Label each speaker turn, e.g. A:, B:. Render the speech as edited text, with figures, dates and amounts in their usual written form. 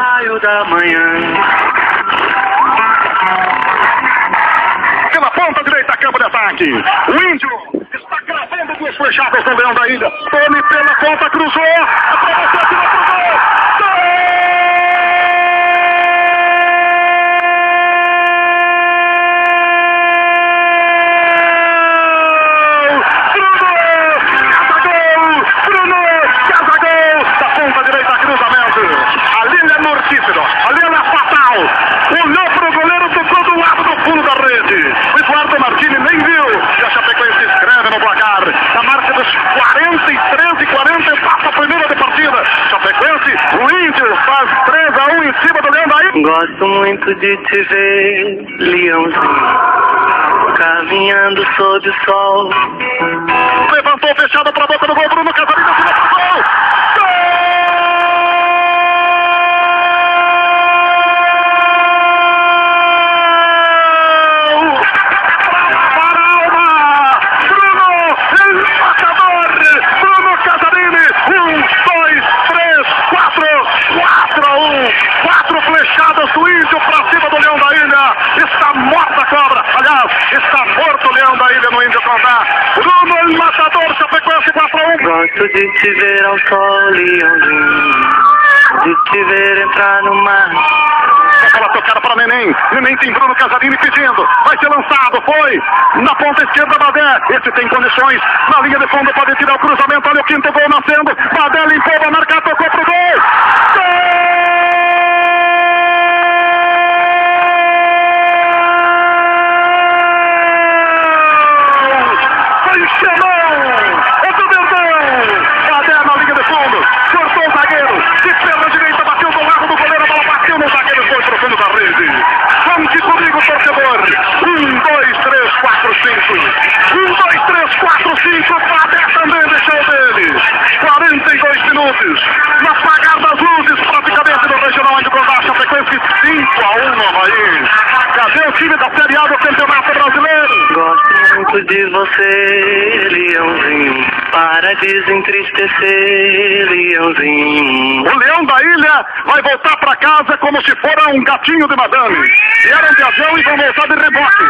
A: raio da manhã.
B: Pela ponta direita, campo de ataque. O Índio está cravando duas flechadas no Leão da Ilha. Tony pela ponta, cruzou. Atravessou, tirou pro gol. Ali ela é fatal. Olhou pro goleiro, tocou do lado do fundo da rede. O Eduardo Martini nem viu. E a Chapecoense escreve no placar. A marca dos 43-40 passa a primeira de partida. Chapecoense, o Índio faz 3-1 em cima do Leão da Ilha.
A: Gosto muito de te ver, leãozinho, caminhando sob o sol.
B: Levantou fechado pra boca do gol, Bruno Casarini, tirou pro gol. Do Índio pra cima do Leão da Ilha. Está morta a cobra. Aliás, está morto o Leão da Ilha no Índio Condá. Bruno Matador, Chapecoense 4-1.
A: Gosto de te ver ao sol, leãozinho, de te ver entrar no mar.
B: Aquela tocada para Neném. Neném tem Bruno Casarini pedindo. Vai ser lançado. Foi. Na ponta esquerda, Badé. Esse tem condições. Na linha de fundo pode tirar o cruzamento. Olha o quinto gol nascendo. Badé limpou, vai marcar, tocou pro gol. Gol! Conte comigo, torcedor. 1, 2, 3, 4, 5. 1, 2, 3, 4, 5. Badé também deixou dele. 42 minutos. No apagar das luzes, praticamente no Regional Índio Condá. Chapecoense 5-1 no Havaí. Cadê o time da Série A do Campeonato Brasileiro?
A: Gosto muito de você, leãozinho, para desentristecer, leãozinho.
B: O Leão da Ilha vai voltar pra casa como se fora um gatinho de madame. Vieram de avião e vão voltar de reboque.